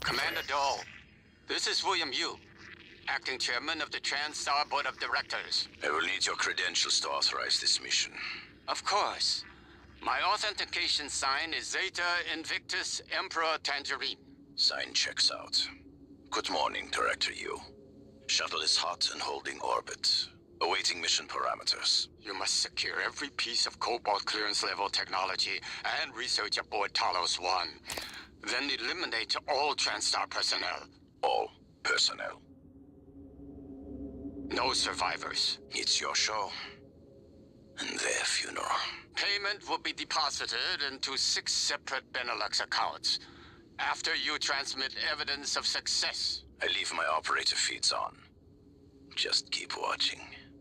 Commander Dahl, this is William Yu, acting chairman of the TranStar Board of Directors. I will need your credentials to authorize this mission. Of course. My authentication sign is Zeta Invictus Emperor Tangerine. Sign checks out. Good morning, Director Yu. Shuttle is hot and holding orbit. Awaiting mission parameters. You must secure every piece of Cobalt clearance level technology and research aboard Talos 1. Then eliminate all TranStar personnel. All personnel. No survivors. It's your show. And their funeral. Payment will be deposited into 6 separate Benelux accounts. After you transmit evidence of success. I leave my operator feeds on. Just keep watching.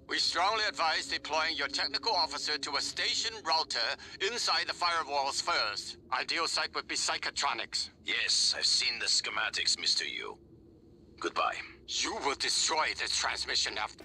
We strongly advise deploying your technical officer to a station router inside the firewalls first. Ideal site would be Psychotronics. Yes, I've seen the schematics, Mr. Yu. Goodbye. You will destroy this transmission after...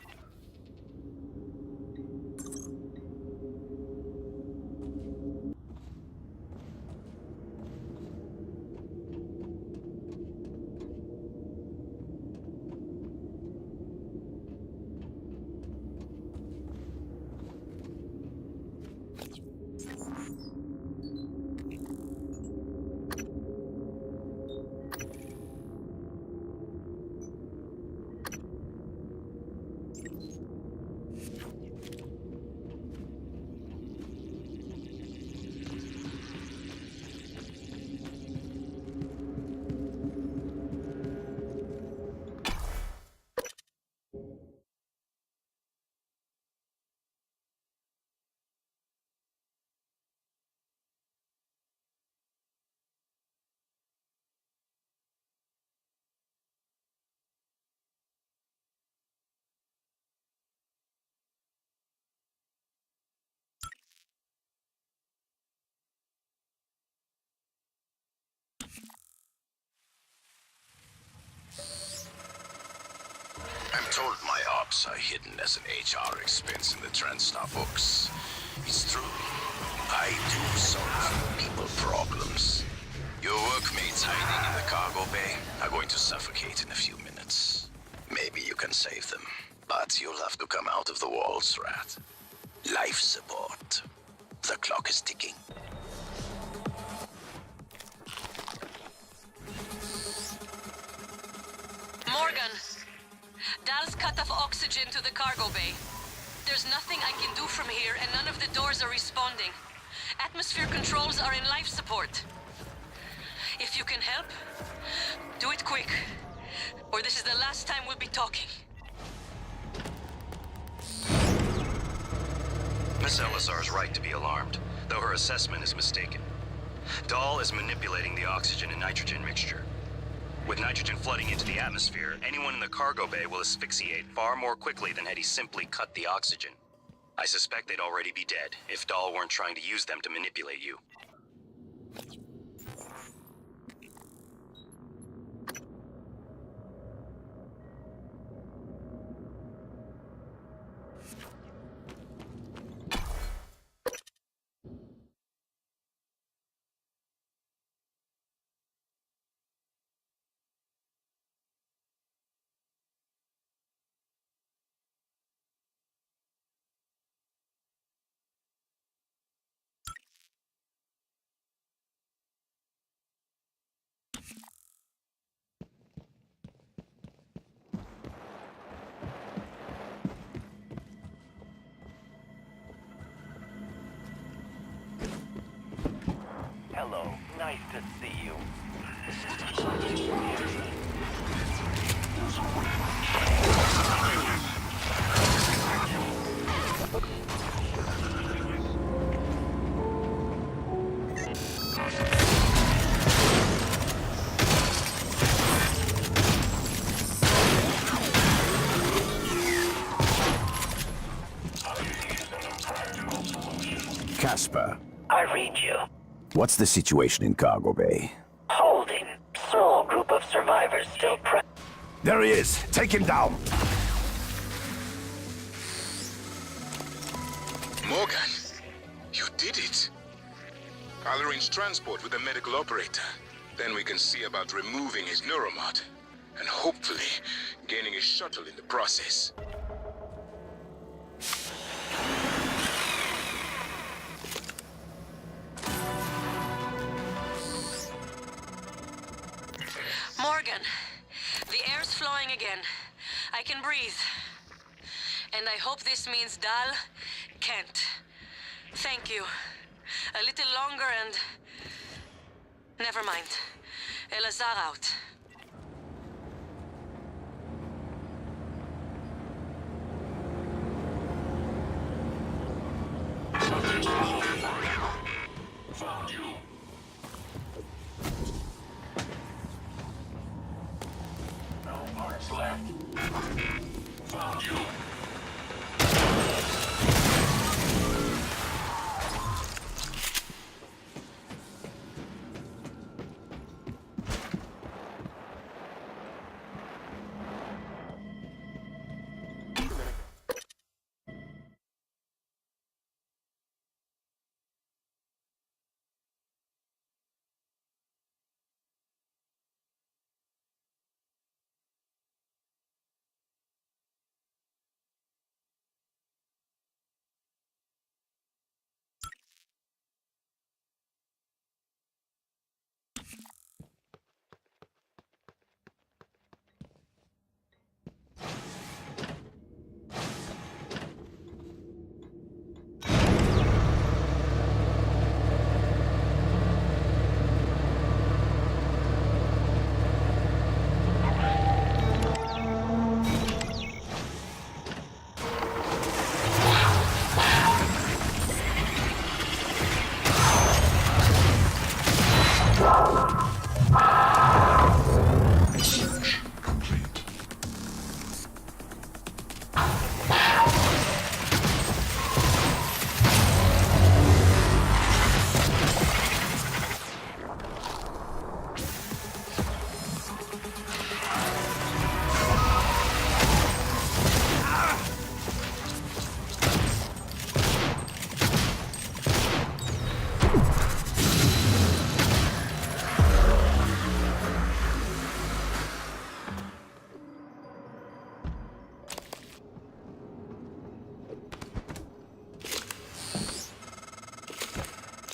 I'm told my ops are hidden as an HR expense in the TranStar books. It's true. I do solve people problems. Your workmates hiding in the cargo bay are going to suffocate in a few minutes. Maybe you can save them, but you'll have to come out of the walls, Rat. Life support. The clock is ticking. Morgan, Dal's cut off oxygen to the cargo bay. There's nothing I can do from here, and none of the doors are responding. Atmosphere controls are in life support. If you can help, do it quick, or this is the last time we'll be talking. Miss Elazar is right to be alarmed, though her assessment is mistaken. Dahl is manipulating the oxygen and nitrogen mixture. With nitrogen flooding into the atmosphere, anyone in the cargo bay will asphyxiate far more quickly than had he simply cut the oxygen. I suspect they'd already be dead if Dahl weren't trying to use them to manipulate you. Hello, nice to see you. Casper, I read you. what's the situation in Cargo Bay? Holding. Small group of survivors still There he is! Take him down! Morgan, you did it. I'll arrange transport with the medical operator. Then we can see about removing his neuromod, and hopefully gaining his shuttle in the process. Morgan, the air's flowing again. I can breathe. And I hope this means Dal can't. Thank you. A little longer and... Never mind. Elazar out. Found you. No parts left. Found you.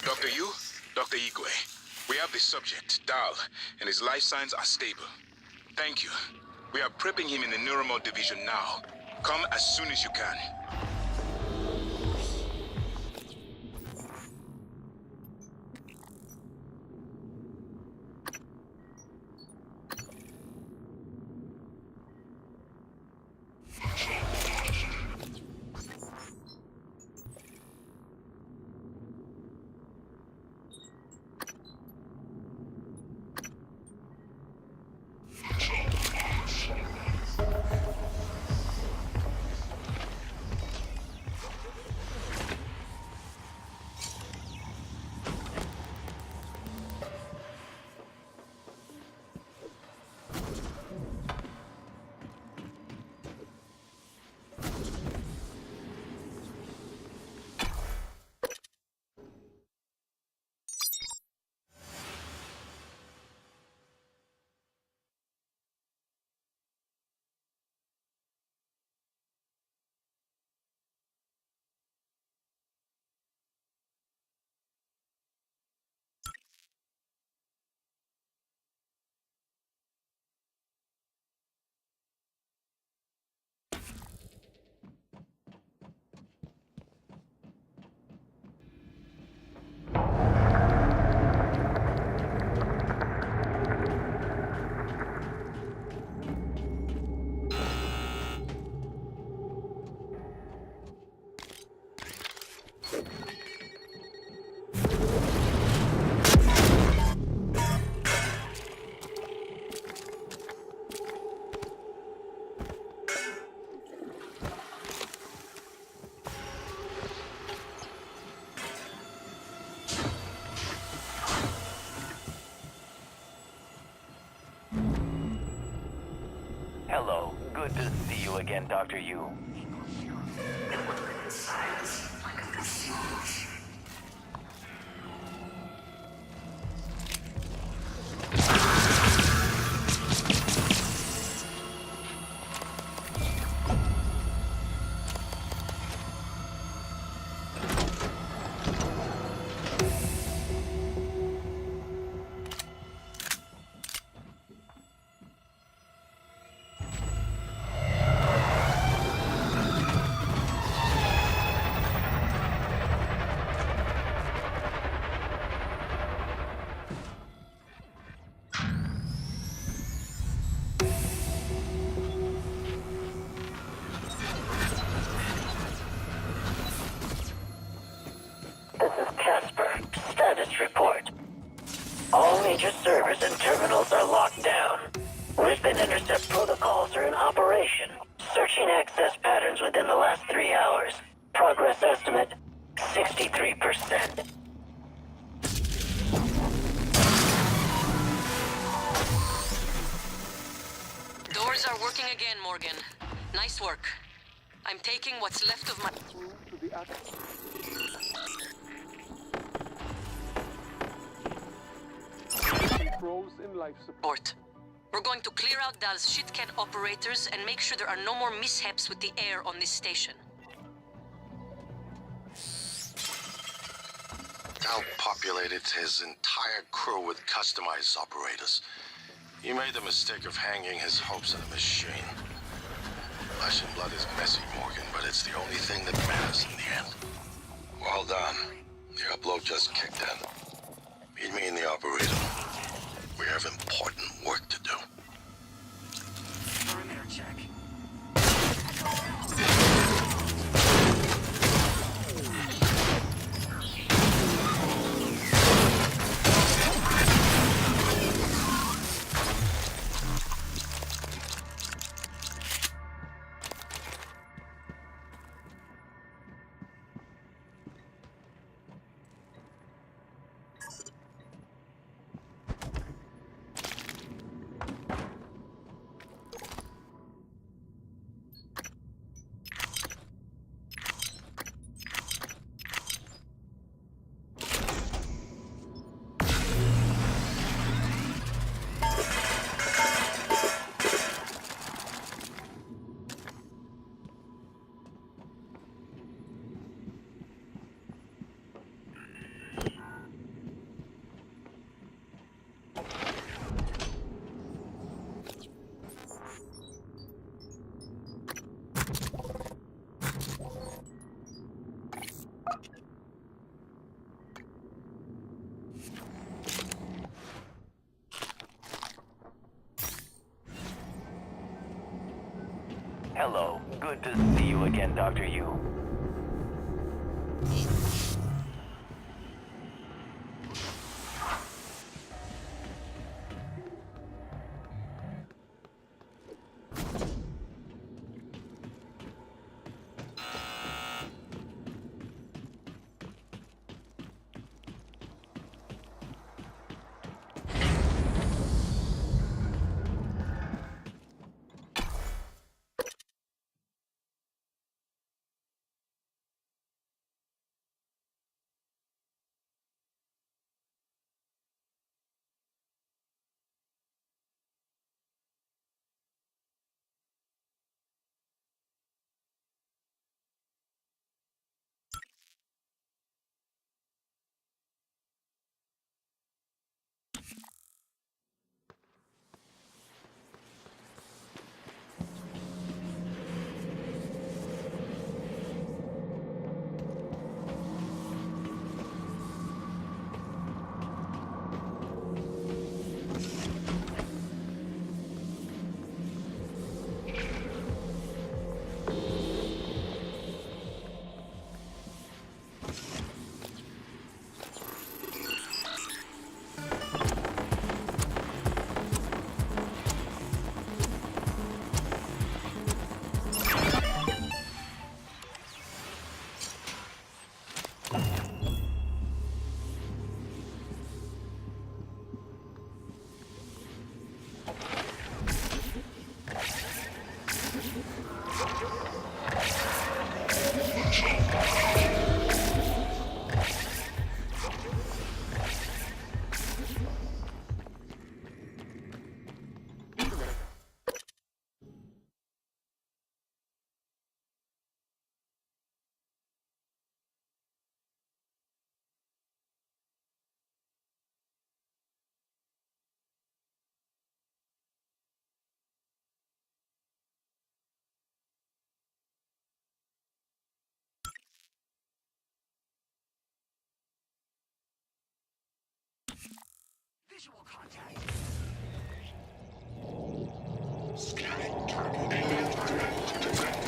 Dr. Yu, Dr. Igwe, we have the subject, Dal, and his life signs are stable. Thank you. We are prepping him in the Neuromod division now. Come as soon as you can. Hello. Good to see you again, Dr. Yu. major servers and terminals are locked down. Rip and intercept protocols are in operation. Searching access patterns within the last 3 hours. Progress estimate, 63%. Doors are working again, Morgan. Nice work. I'm taking what's left of my... support. We're going to clear out Dal's shitcan operators and make sure there are no more mishaps with the air on this station. Dal populated his entire crew with customized operators. He made the mistake of hanging his hopes on a machine. Flesh and blood is messy, Morgan, but it's the only thing that matters in the end. Well done. The upload just kicked in. Meet me in the operator. We have important work to do. Perimeter check. Hello. Good to see you again, Dr. Yu. Visual contact. Scanning target. Detected.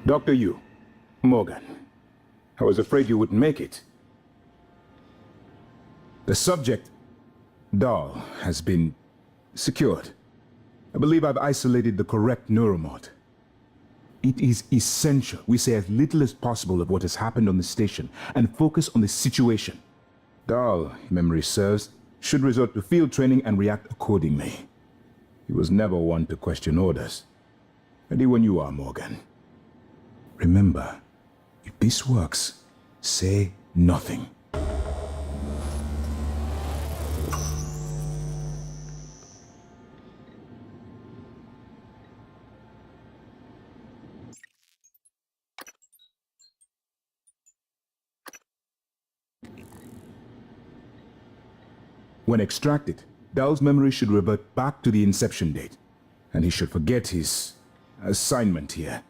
Dr. Yu, Morgan, I was afraid you wouldn't make it. The subject, Dahl, has been secured. I believe I've isolated the correct neuromod. It is essential we say as little as possible of what has happened on the station and focus on the situation. Dahl, if memory serves, should resort to field training and react accordingly. He was never one to question orders. Ready when you are, Morgan. Remember, if this works, say nothing. When extracted, Dahl's memory should revert back to the inception date, and he should forget his assignment here.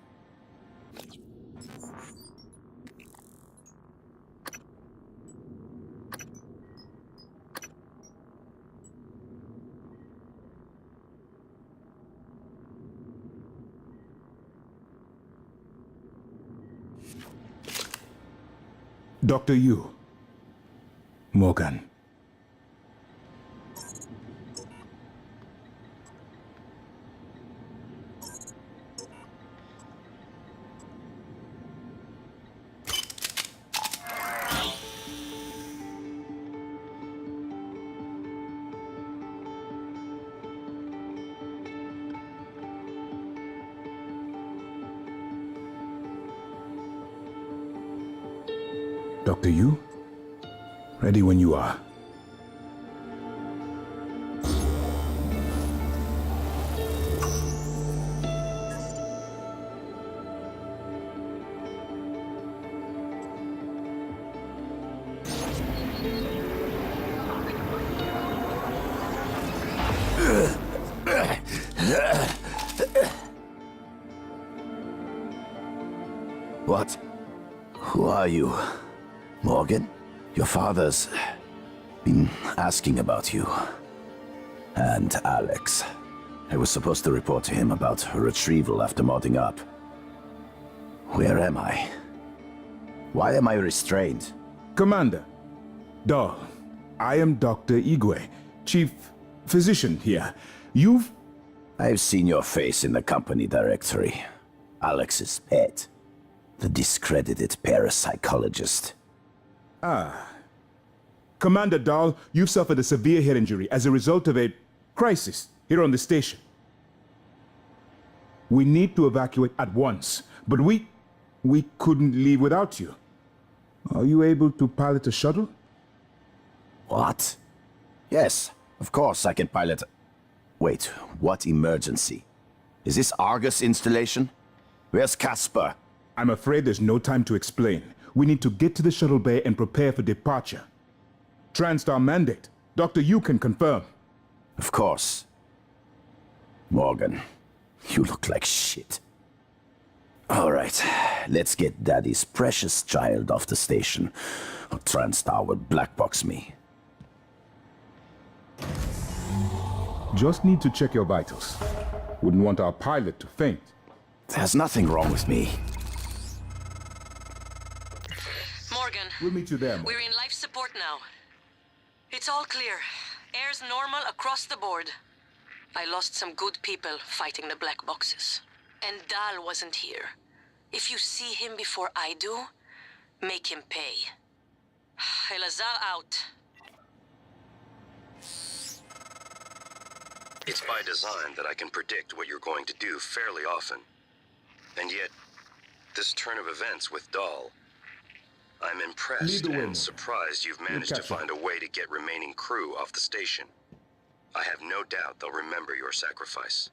Dr. Yu, Morgan. Dr. Yu, ready when you are. What? Who are you? Morgan? Your father's been asking about you. And Alex. I was supposed to report to him about her retrieval after modding up. Where am I? Why am I restrained? Commander, Dahl, I am Dr. Igwe, Chief Physician here. I've seen your face in the company directory. Alex's pet. The discredited parapsychologist. Commander Dahl, you've suffered a severe head injury as a result of a crisis here on the station. We need to evacuate at once, but we couldn't leave without you. Are you able to pilot a shuttle? What? Yes, of course I can pilot. Wait, what emergency? Is this Argus installation? Where's Casper? I'm afraid there's no time to explain. We need to get to the shuttle bay and prepare for departure. TranStar mandate. Dr. Yu can confirm. Of course. Morgan, you look like shit. All right, let's get Daddy's precious child off the station, or TranStar will blackbox me. Just need to check your vitals. Wouldn't want our pilot to faint. There's nothing wrong with me. Morgan, We'll meet you there, Morgan. we're in life support now. It's all clear. Air's normal across the board. I lost some good people fighting the black boxes. And Dahl wasn't here. If you see him before I do, make him pay. Elazar out. It's by design that I can predict what you're going to do fairly often. And yet, this turn of events with Dahl, I'm impressed Lead the way, and surprised you've managed to catch up. find a way to get remaining crew off the station. I have no doubt they'll remember your sacrifice.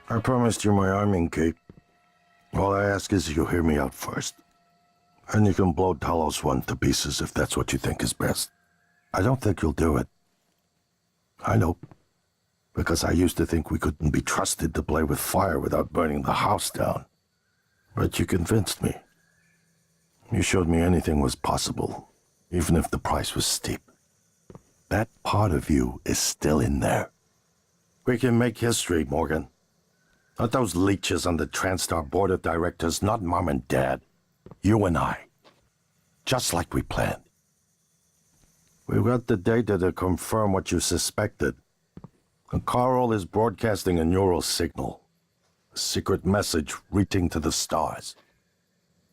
I promised you my arming key. All I ask is you hear me out first. And you can blow Talos 1 to pieces if that's what you think is best. I don't think you'll do it. I know. Because I used to think we couldn't be trusted to play with fire without burning the house down. But you convinced me. You showed me anything was possible, even if the price was steep. That part of you is still in there. We can make history, Morgan. Not those leeches on the TranStar board of directors, not Mom and Dad. You and I. Just like we planned. We've got the data to confirm what you suspected. And Carl is broadcasting a neural signal. A secret message reaching to the stars.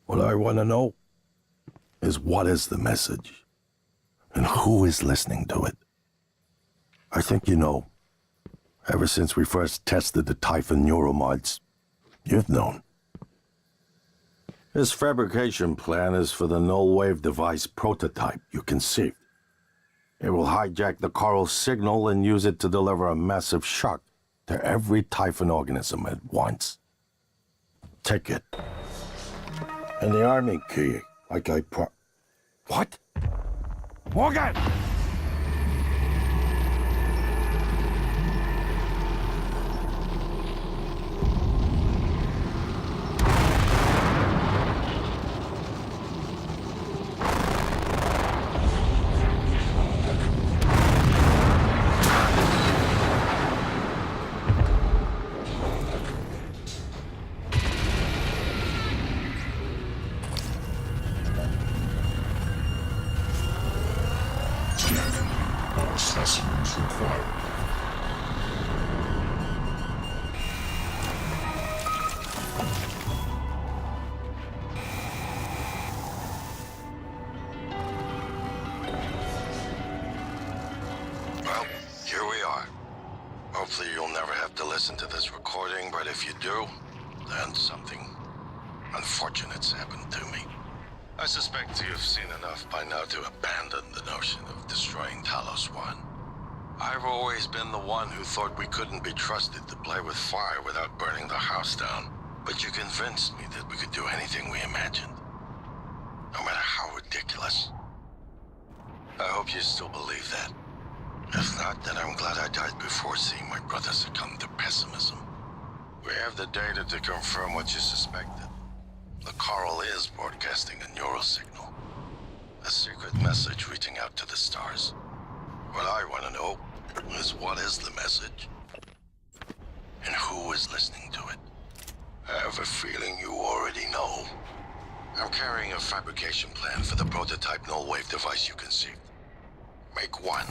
What I want to know is what is the message? And who is listening to it? I think you know. Ever since we first tested the Typhon neuromods, you've known. This fabrication plan is for the null-wave device prototype you conceived. It will hijack the Coral signal and use it to deliver a massive shock to every Typhon organism at once. Take it. And the army key, like I What? Morgan! Specimens required. Well, here we are. Hopefully you'll never have to listen to this recording, but if you do, then something unfortunate's happened to me. I suspect you've seen enough by now to abandon the notion of destroying Talos 1. I've always been the one who thought we couldn't be trusted to play with fire without burning the house down. But you convinced me that we could do anything we imagined. No matter how ridiculous. I hope you still believe that. If not, then I'm glad I died before seeing my brother succumb to pessimism. We have the data to confirm what you suspected. The Coral is broadcasting a neural signal. A secret message reaching out to the stars. What I want to know is what is the message? And who is listening to it? I have a feeling you already know. I'm carrying a fabrication plan for the prototype null-wave device you conceived. Make one,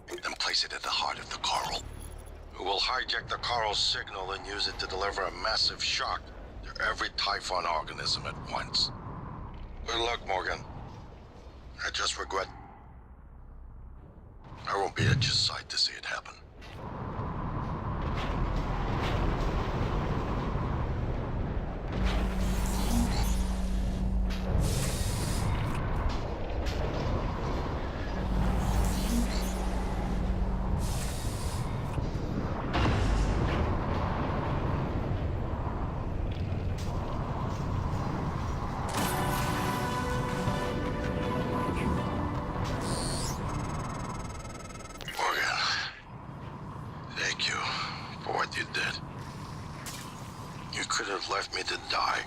then place it at the heart of the Coral. Who will hijack the Coral signal and use it to deliver a massive shock to every Typhon organism at once. Good luck, Morgan. I just regret I won't be at your side to see it happen. Left me to die.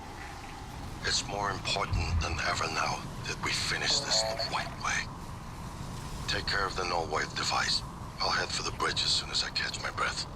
It's more important than ever now that we finish this the right way. Take care of the null-wave device. I'll head for the bridge as soon as I catch my breath.